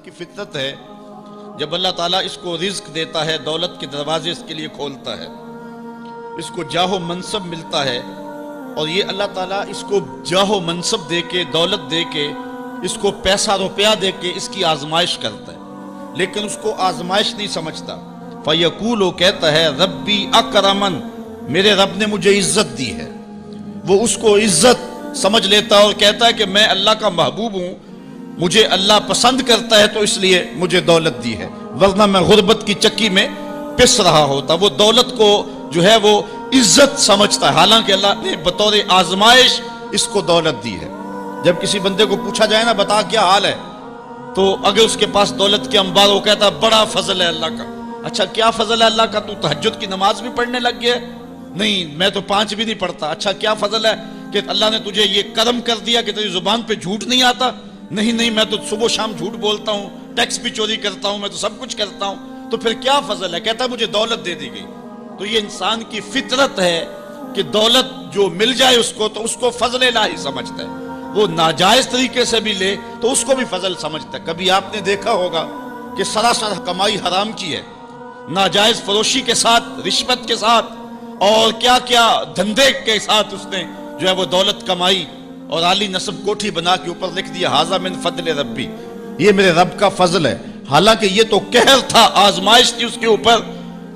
کی فطرت ہے، جب اللہ تعالیٰ اس کو رزق دیتا ہے، دولت کے دروازے اس کے لیے کھولتا ہے، اس کو جاہ و منصب ملتا ہے، اور یہ اللہ تعالیٰ اس کو جاہ و منصب دے کے، دولت دے کے، اس کو پیسہ روپیہ دے کے اس کی آزمائش کرتا ہے، لیکن اس کو آزمائش نہیں سمجھتا۔ فَيَقُولُ، وہ کہتا ہے ربی اکرمن، میرے رب نے مجھے عزت دی ہے، وہ اس کو عزت سمجھ لیتا اور کہتا ہے کہ میں اللہ کا محبوب ہوں، مجھے اللہ پسند کرتا ہے تو اس لیے مجھے دولت دی ہے، ورنہ میں غربت کی چکی میں پس رہا ہوتا۔ وہ دولت کو جو ہے وہ عزت سمجھتا ہے، حالانکہ اللہ نے بطور آزمائش اس کو دولت دی ہے۔ جب کسی بندے کو پوچھا جائے نا بتا کیا حال ہے، تو اگر اس کے پاس دولت کے انبار، وہ کہتا ہے بڑا فضل ہے اللہ کا۔ اچھا کیا فضل ہے اللہ کا؟ تو تہجد کی نماز بھی پڑھنے لگ گیا؟ نہیں، میں تو 5 بھی نہیں پڑھتا۔ اچھا کیا فضل ہے کہ اللہ نے تجھے یہ کرم کر دیا کہ تیری زبان پہ جھوٹ نہیں آتا؟ نہیں، میں تو صبح شام جھوٹ بولتا ہوں، ٹیکس بھی چوری کرتا ہوں، میں تو سب کچھ کرتا ہوں۔ تو پھر کیا فضل ہے؟ کہتا ہے مجھے دولت دے دی گئی۔ تو یہ انسان کی فطرت ہے کہ دولت جو مل جائے اس کو تو اس کو فضل الہی سمجھتا ہے، وہ ناجائز طریقے سے بھی لے تو اس کو بھی فضل سمجھتا ہے۔ کبھی آپ نے دیکھا ہوگا کہ سراسر کمائی حرام کی ہے، ناجائز فروشی کے ساتھ، رشوت کے ساتھ، اور کیا کیا دھندے کے ساتھ اس نے جو ہے وہ دولت کمائی، اور عالی نصب کوٹھی بنا کے اوپر لکھ دیا ھذا من فضل ربی، یہ میرے رب کا فضل ہے۔ حالانکہ یہ تو قہر تھا، آزمائش تھی اس کے اوپر،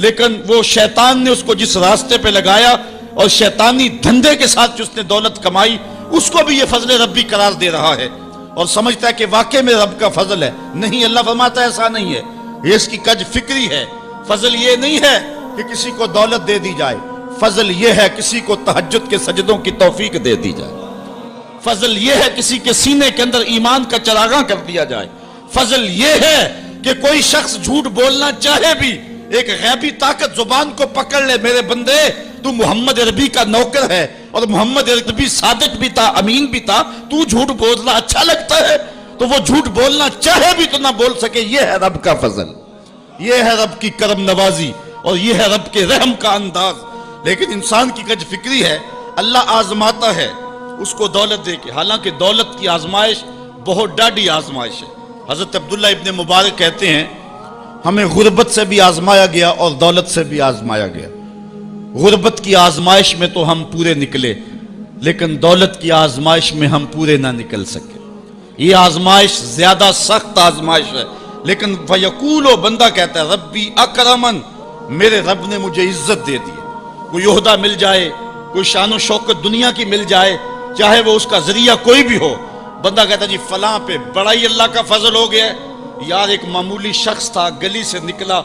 لیکن وہ شیطان نے اس کو جس راستے پہ لگایا اور شیطانی دھندے کے ساتھ جو اس نے دولت کمائی، اس کو بھی یہ فضل ربی قرار دے رہا ہے اور سمجھتا ہے کہ واقعی میں رب کا فضل ہے۔ نہیں، اللہ فرماتا ہے ایسا نہیں ہے، یہ اس کی کج فکری ہے۔ فضل یہ نہیں ہے کہ کسی کو دولت دے دی جائے، فضل یہ ہے کسی کو تہجد کے سجدوں کی توفیق دے دی جائے، فضل یہ ہے کسی کے سینے کے اندر ایمان کا چراغاں کر دیا جائے، فضل یہ ہے کہ کوئی شخص جھوٹ بولنا چاہے بھی ایک غیبی طاقت زبان کو پکڑ لے، میرے بندے تو محمد عربی کا نوکر ہے اور محمد عربی صادق بھی تھا، امین بھی تھا، تو جھوٹ بولنا اچھا لگتا ہے، تو وہ جھوٹ بولنا چاہے بھی تو نہ بول سکے۔ یہ ہے رب کا فضل، یہ ہے رب کی کرم نوازی، اور یہ ہے رب کے رحم کا انداز۔ لیکن انسان کی کج فکری ہے، اللہ آزماتا ہے اس کو دولت دے کے، حالانکہ دولت کی آزمائش بہت ڈاڈی آزمائش ہے۔ حضرت عبداللہ ابن مبارک کہتے ہیں ہمیں غربت سے بھی آزمایا گیا اور دولت سے بھی آزمایا گیا۔ غربت کی آزمائش میں تو ہم پورے نکلے، لیکن دولت کی آزمائش میں ہم پورے نہ نکل سکے۔ یہ آزمائش زیادہ سخت آزمائش ہے، لیکن فیقول، بندہ کہتا ہے ربی اکرمن، میرے رب نے مجھے عزت دے دی ہے۔ کوئی عہدہ مل جائے، کوئی شان و شوکت دنیا کی مل جائے، چاہے وہ اس کا ذریعہ کوئی بھی ہو، بندہ کہتا ہے جی فلاں پہ بڑا ہی اللہ کا فضل ہو گیا ہے۔ یار ایک معمولی شخص تھا، گلی سے نکلا،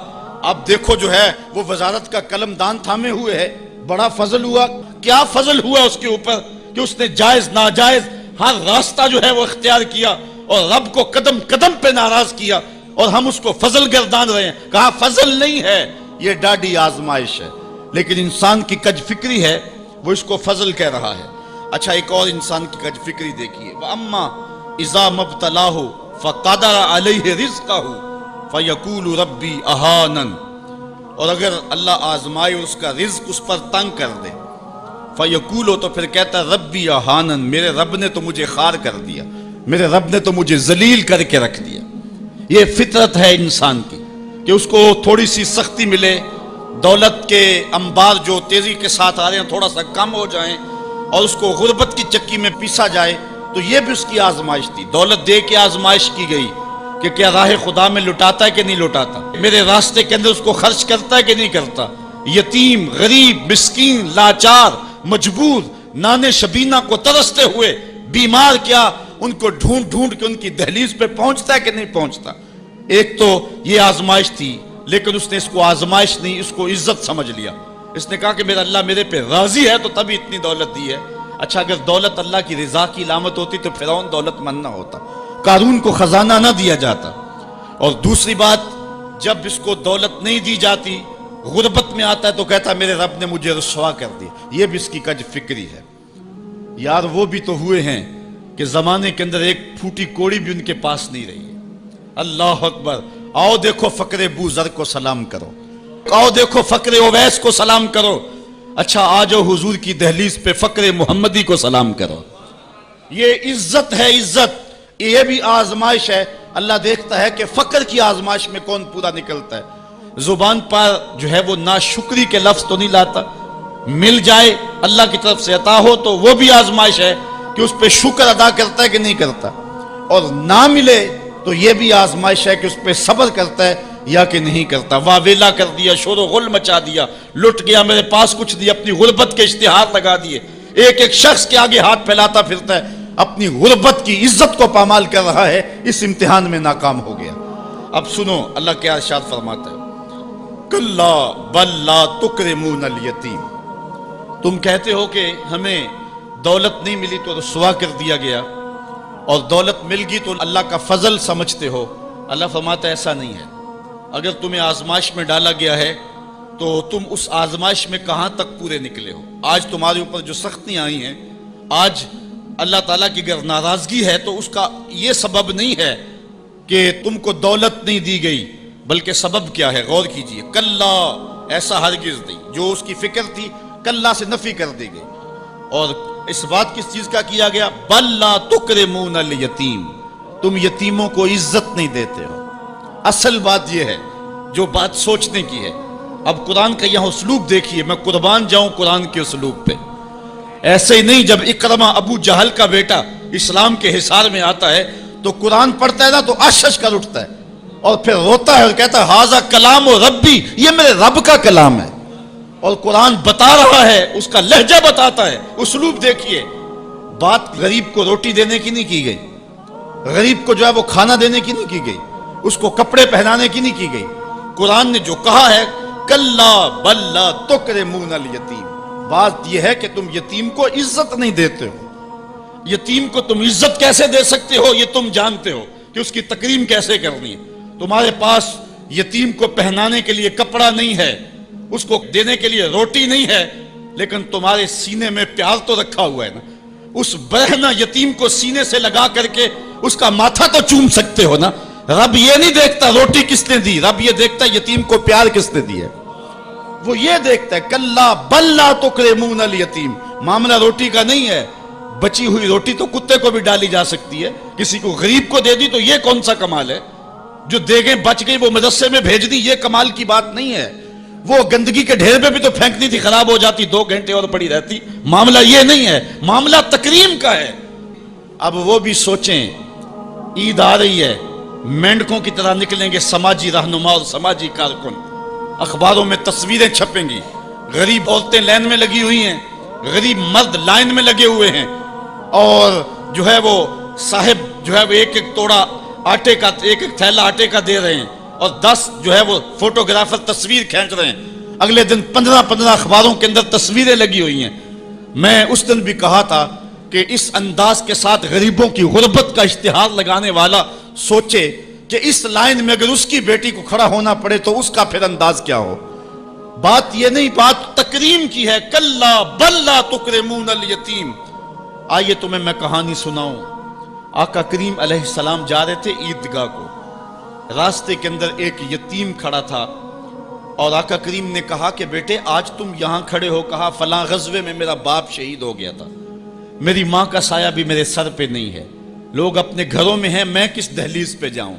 اب دیکھو جو ہے وہ وزارت کا قلم دان تھامے ہوئے ہے، بڑا فضل ہوا۔ کیا فضل ہوا اس کے اوپر کہ اس نے جائز ناجائز ہر راستہ جو ہے وہ اختیار کیا اور رب کو قدم قدم پہ ناراض کیا، اور ہم اس کو فضل گردان رہے ہیں۔ کہا فضل نہیں ہے، یہ ڈاڈی آزمائش ہے۔ لیکن انسان کی کج فکری ہے، وہ اس کو فضل کہہ رہا ہے۔ اچھا ایک اور انسان کی کج فکری دیکھیے، وَأَمَّا إِذَا مَبْتَلَاهُ فَقَدَرَ عَلَيْهِ رِزْقَهُ فَيَقُولُ رَبِّي أَهَانَنِ، اور اگر اللہ آزمائے اس کا رزق اس پر تنگ کر دے، فَيَقُولُ، تو پھر کہتا ہے رَبِّي أَهَانَنِ، میرے رب نے تو مجھے خار کر دیا، میرے رب نے تو مجھے ذلیل کر کے رکھ دیا۔ یہ فطرت ہے انسان کی کہ اس کو تھوڑی سی سختی ملے، دولت کے انبار جو تیزی کے ساتھ آ رہے ہیں تھوڑا سا کم ہو جائیں، اور اس کو غربت کی چکی میں پیسا جائے، تو یہ بھی اس کی آزمائش تھی۔ دولت دے کے آزمائش کی گئی کہ کیا راہ خدا میں لٹاتا ہے کہ نہیں لٹاتا، میرے راستے کے اندر اس کو خرچ کرتا ہے کہ نہیں کرتا۔ یتیم، غریب، مسکین، لاچار، مجبور، نانے شبینہ کو ترستے ہوئے، بیمار، کیا ان کو ڈھونڈ ڈھونڈ کے ان کی دہلیز پہ پہنچتا ہے کہ نہیں پہنچتا۔ ایک تو یہ آزمائش تھی، لیکن اس نے اس کو آزمائش نہیں، اس کو عزت سمجھ لیا۔ اس نے کہا کہ میرا اللہ میرے پہ راضی ہے تو تبھی اتنی دولت دی ہے۔ اچھا اگر دولت اللہ کی رضا کی علامت ہوتی تو فرعون دولت مند نہ ہوتا، قارون کو خزانہ نہ دیا جاتا۔ اور دوسری بات، جب اس کو دولت نہیں دی جاتی، غربت میں آتا ہے تو کہتا ہے میرے رب نے مجھے رسوا کر دیا۔ یہ بھی اس کی کج فکری ہے۔ یار وہ بھی تو ہوئے ہیں کہ زمانے کے اندر ایک پھوٹی کوڑی بھی ان کے پاس نہیں رہی ہے۔ اللہ اکبر، آؤ دیکھو فقر بو ذر کو سلام کرو، آؤ دیکھو فقر اویس کو سلام کرو، اچھا آ جاؤ حضور کی دہلیز پہ فقر محمدی کو سلام کرو۔ یہ عزت ہے، عزت، یہ بھی آزمائش ہے۔ اللہ دیکھتا ہے کہ فقر کی آزمائش میں کون پورا نکلتا ہے۔ زبان پر جو ہے وہ ناشکری کے لفظ تو نہیں لاتا، مل جائے اللہ کی طرف سے عطا ہو تو وہ بھی آزمائش ہے کہ اس پہ شکر ادا کرتا ہے کہ نہیں کرتا، اور نہ ملے تو یہ بھی آزمائش ہے کہ اس پہ صبر کرتا ہے یا کہ نہیں کرتا۔ واویلا کر دیا، شور و غل مچا دیا، لٹ گیا، میرے پاس کچھ دیا، اپنی غربت کے اشتہار لگا دیے، ایک ایک شخص کے آگے ہاتھ پھیلاتا پھرتا ہے، اپنی غربت کی عزت کو پامال کر رہا ہے، اس امتحان میں ناکام ہو گیا۔ اب سنو اللہ کیا ارشاد فرماتا ہے، کلا بل لا تکرمون الیتیم، تم کہتے ہو کہ ہمیں دولت نہیں ملی تو رسوا کر دیا گیا، اور دولت مل گئی تو اللہ کا فضل سمجھتے ہو۔ اللہ فرماتا ہے ایسا نہیں ہے، اگر تمہیں آزمائش میں ڈالا گیا ہے تو تم اس آزمائش میں کہاں تک پورے نکلے ہو۔ آج تمہارے اوپر جو سختیاں آئی ہیں، آج اللہ تعالیٰ کی اگر ناراضگی ہے تو اس کا یہ سبب نہیں ہے کہ تم کو دولت نہیں دی گئی، بلکہ سبب کیا ہے، غور کیجئے۔ کلا، ایسا ہرگز نہیں، جو اس کی فکر تھی کلا سے نفی کر دی گئی، اور اس بات کس چیز کا کیا گیا، بل لا تکرمون الیتیم، تم یتیموں کو عزت نہیں دیتے ہو۔ اصل بات یہ ہے جو بات سوچنے کی ہے۔ اب قرآن کا یہاں اسلوب دیکھیے، میں قربان جاؤں قرآن کے اسلوب پہ۔ ایسے ہی نہیں، جب اکرمہ ابو جہل کا بیٹا اسلام کے حصار میں آتا ہے تو قرآن پڑھتا ہے نا تو اشش کر اٹھتا ہے اور پھر روتا ہے اور کہتا ہے ہاذا کلام و ربی، یہ میرے رب کا کلام ہے، اور قرآن بتا رہا ہے، اس کا لہجہ بتاتا ہے۔ اسلوب دیکھیے، بات غریب کو روٹی دینے کی نہیں کی گئی، غریب کو جو ہے وہ کھانا دینے کی نہیں کی گئی، اس کو کپڑے پہنانے کی نہیں کی گئی۔ قرآن نے جو کہا ہے کلا بل لا تکرمون الیتیم، بات یہ ہے کہ تم یتیم کو عزت نہیں دیتے ہو۔ یتیم کو تم عزت کیسے دے سکتے ہو یہ تم جانتے ہو کہ اس کی تکریم کیسے کرنی ہے۔ تمہارے پاس یتیم کو پہنانے کے لیے کپڑا نہیں ہے، اس کو دینے کے لیے روٹی نہیں ہے، لیکن تمہارے سینے میں پیار تو رکھا ہوا ہے نا۔ اس برہنہ یتیم کو سینے سے لگا کر کے اس کا ماتھا تو چوم سکتے ہو نا۔ رب یہ نہیں دیکھتا روٹی کس نے دی، رب یہ دیکھتا یتیم کو پیار کس نے دی ہے، وہ یہ دیکھتا ہے۔ کلا بل لا تکرمون الیتیم، معاملہ روٹی کا نہیں ہے، بچی ہوئی روٹی تو کتے کو بھی ڈالی جا سکتی ہے، کسی کو غریب کو دے دی تو یہ کون سا کمال ہے؟ جو دیگیں بچ گئی وہ مدرسے میں بھیج دی، یہ کمال کی بات نہیں ہے۔ وہ گندگی کے ڈھیر پہ بھی تو پھینکنی تھی، خراب ہو جاتی، 2 گھنٹے اور پڑی رہتی۔ معاملہ یہ نہیں ہے، معاملہ تکریم کا ہے۔ اب وہ بھی سوچیں، عید آ رہی ہے، مینڈکوں کی طرح نکلیں گے سماجی رہنما اور سماجی کارکن، اخباروں میں تصویریں چھپیں گی، غریب عورتیں لائن میں لگی ہوئی ہیں، غریب مرد لائن میں لگے ہوئے ہیں، اور جو ہے وہ صاحب جو ہے وہ ایک ایک توڑا آٹے کا، ایک ایک تھیلا آٹے کا دے رہے ہیں، اور 10 جو ہے وہ فوٹوگرافر تصویر کھینچ رہے ہیں۔ اگلے دن 15 اخباروں کے اندر تصویریں لگی ہوئی ہیں۔ میں اس دن بھی کہا تھا کہ اس انداز کے ساتھ غریبوں کی غربت کا اشتہار لگانے والا سوچے کہ اس لائن میں اگر اس کی بیٹی کو کھڑا ہونا پڑے تو اس کا پھر انداز کیا ہو۔ بات یہ نہیں، بات تکریم کی ہے۔ کلا بل لا تکرمون الیتیم۔ آئیے تمہیں میں کہانی سناؤں۔ آقا کریم علیہ السلام جا رہے تھے عیدگاہ کو، راستے کے اندر ایک یتیم کھڑا تھا، اور آقا کریم نے کہا کہ بیٹے آج تم یہاں کھڑے ہو، کہا فلاں غزوے میں میرا باپ شہید ہو گیا تھا، میری ماں کا سایہ بھی میرے سر پہ نہیں ہے، لوگ اپنے گھروں میں ہیں، میں کس دہلیز پہ جاؤں۔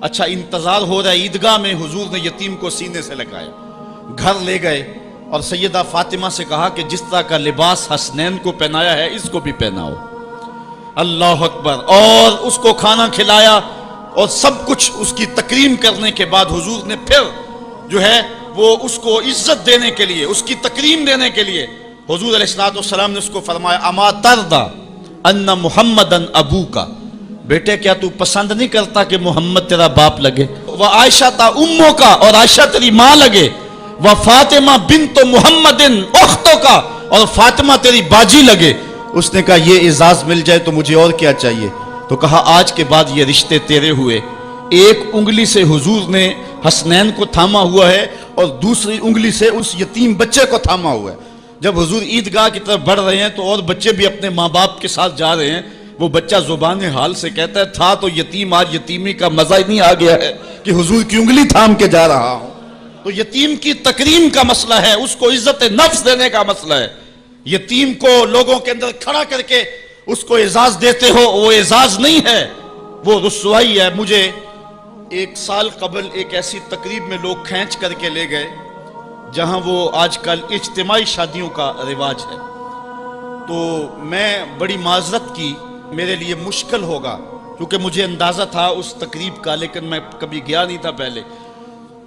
اچھا انتظار ہو رہا ہے عیدگاہ میں، حضور نے یتیم کو سینے سے لگایا، گھر لے گئے اور سیدہ فاطمہ سے کہا کہ جس طرح کا لباس حسنین کو پہنایا ہے اس کو بھی پہناؤ۔ اللہ اکبر۔ اور اس کو کھانا کھلایا اور سب کچھ اس کی تکریم کرنے کے بعد حضور نے پھر جو ہے وہ اس کو عزت دینے کے لیے، اس کی تکریم دینے کے لیے حضور علیہ السلام نے اس کو فرمایا اما ترضى ان محمدًا ابوکا، بیٹے کیا تو پسند نہیں کرتا کہ محمد تیرا باپ لگے، وہ عائشہ تا امو کا، اور عائشہ تیری ماں لگے، وہ فاطمہ بنت محمد اختوں کا، اور فاطمہ تیری باجی لگے۔ اس نے کہا یہ اعزاز مل جائے تو مجھے اور کیا چاہیے؟ تو کہا آج کے بعد یہ رشتے تیرے ہوئے۔ ایک انگلی سے حضور نے حسنین کو تھاما ہوا ہے اور دوسری انگلی سے اس یتیم بچے کو تھاما ہوا ہے۔ جب حضور عیدگاہ کی طرف بڑھ رہے ہیں تو اور بچے بھی اپنے ماں باپ کے ساتھ جا رہے ہیں، وہ بچہ زبان حال سے کہتا ہے تھا تو یتیم، آج یتیمی کا مزہ ہی نہیں آ گیا ہے کہ حضور کی انگلی تھام کے جا رہا ہوں۔ تو یتیم کی تکریم کا مسئلہ ہے، اس کو عزت نفس دینے کا مسئلہ ہے۔ یتیم کو لوگوں کے اندر کھڑا کر کے اس کو اعزاز دیتے ہو، وہ اعزاز نہیں ہے، وہ رسوائی ہے۔ مجھے 1 سال قبل ایک ایسی تقریب میں لوگ کھینچ کر کے لے گئے جہاں وہ آج کل اجتماعی شادیوں کا رواج ہے، تو میں بڑی معذرت کی، میرے لیے مشکل ہوگا کیونکہ مجھے اندازہ تھا اس تقریب کا، لیکن میں کبھی گیا نہیں تھا پہلے۔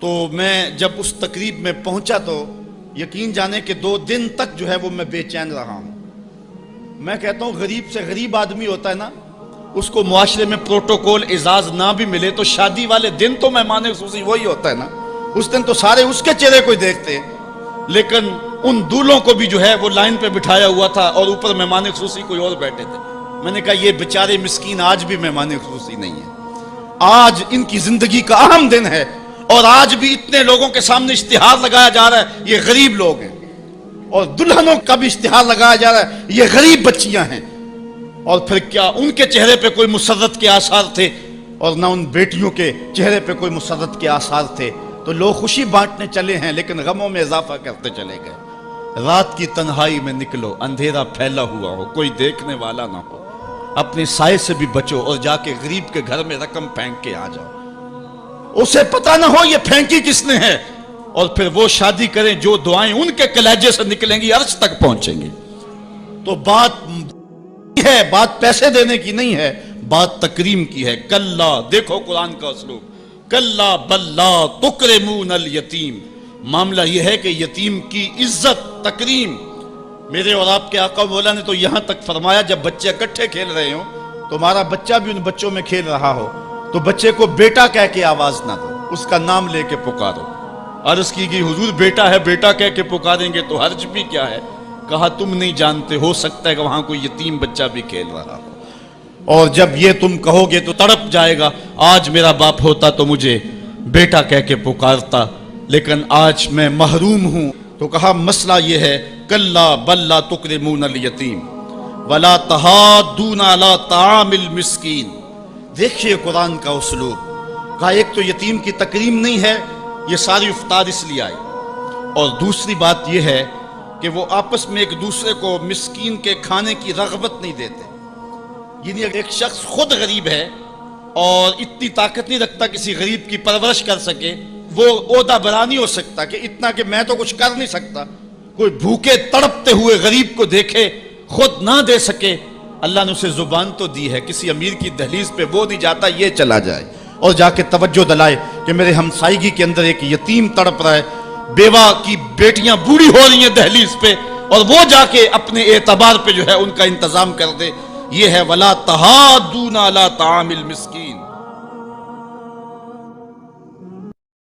تو میں جب اس تقریب میں پہنچا تو یقین جانے کہ 2 دن تک جو ہے وہ میں بے چین رہا ہوں۔ میں کہتا ہوں غریب سے غریب آدمی ہوتا ہے نا، اس کو معاشرے میں پروٹوکول اعزاز نہ بھی ملے تو شادی والے دن تو مہمان خصوصی وہی ہوتا ہے نا، اس دن تو سارے اس کے چہرے کو دیکھتے ہیں۔ لیکن ان دولوں کو بھی جو ہے وہ لائن پہ بٹھایا ہوا تھا اور اوپر مہمان خصوصی کوئی اور بیٹھے تھے۔ میں نے کہا یہ بیچارے مسکین آج بھی مہمان خصوصی نہیں ہیں، آج ان کی زندگی کا اہم دن ہے اور آج بھی اتنے لوگوں کے سامنے اشتہار لگایا جا رہا ہے یہ غریب لوگ ہیں، اور دلہنوں کا بھی اشتہار لگایا جا رہا ہے یہ غریب بچیاں ہیں۔ اور پھر کیا ان کے چہرے پہ کوئی مسرت کے آثار تھے اور نہ ان بیٹیوں کے چہرے پہ کوئی مسرت کے آثار تھے؟ تو لوگ خوشی بانٹنے چلے ہیں لیکن غموں میں اضافہ کرتے چلے گئے۔ رات کی تنہائی میں نکلو، اندھیرا پھیلا ہوا ہو، کوئی دیکھنے والا نہ ہو، اپنے سائے سے بھی بچو اور جا کے غریب کے گھر میں رقم پھینک کے آ جاؤ، اسے پتہ نہ ہو یہ پھینکی کس نے ہے، اور پھر وہ شادی کریں جو دعائیں ان کے کلیجے سے نکلیں گی عرش تک پہنچیں گی۔ تو بات پیسے دینے کی نہیں ہے، بات تکریم کی ہے۔ کلا، دیکھو قرآن کا اسلوب، کلا بل لا تکرمون الیتیم، معاملہ یہ ہے کہ یتیم کی عزت تکریم۔ میرے اور آپ کے آقا مولا نے تو یہاں تک فرمایا جب بچے اکٹھے کھیل رہے ہوں، تمہارا بچہ بھی ان بچوں میں کھیل رہا ہو تو بچے کو بیٹا کہہ کے آواز نہ دو، اس کا نام لے کے پکارو۔ عرض کی گئی حضور بیٹا ہے، بیٹا کہہ کے پکاریں گے تو حرج بھی کیا ہے؟ کہا تم نہیں جانتے، ہو سکتا ہے کہ وہاں کوئی یتیم بچہ بھی کھیل رہا ہو، اور جب یہ تم کہو گے تو تڑپ جائے گا، آج میرا باپ ہوتا تو مجھے بیٹا کہہ کے پکارتا، لیکن آج میں محروم ہوں۔ تو کہا مسئلہ یہ ہے، کلا بل لا تکرمون الیتیم ولا تحاضون علی طعام المسکین۔ دیکھیے قرآن کا اسلوب، کہا ایک تو یتیم کی تکریم نہیں ہے، یہ ساری افطار اس لیے آئی، اور دوسری بات یہ ہے کہ وہ آپس میں ایک دوسرے کو مسکین کے کھانے کی رغبت نہیں دیتے۔ یعنی ایک شخص خود غریب ہے اور اتنی طاقت نہیں رکھتا کسی غریب کی پرورش کر سکے، وہ عہدہ برا نہیں ہو سکتا کہ اتنا کہ میں تو کچھ کر نہیں سکتا، کوئی بھوکے تڑپتے ہوئے غریب کو دیکھے خود نہ دے سکے۔ اللہ نے اسے زبان تو دی ہے، کسی امیر کی دہلیز پہ وہ نہیں جاتا یہ چلا جائے اور جا کے توجہ دلائے کہ میرے ہمسائیگی کے اندر ایک یتیم تڑپ رہا ہے، بیوہ کی بیٹیاں بوڑھی ہو رہی ہیں دہلیز پہ، اور وہ جا کے اپنے اعتبار پہ جو ہے ان کا انتظام کر دے۔ یہ ہے ولا تحاضون علی طعام المسکین۔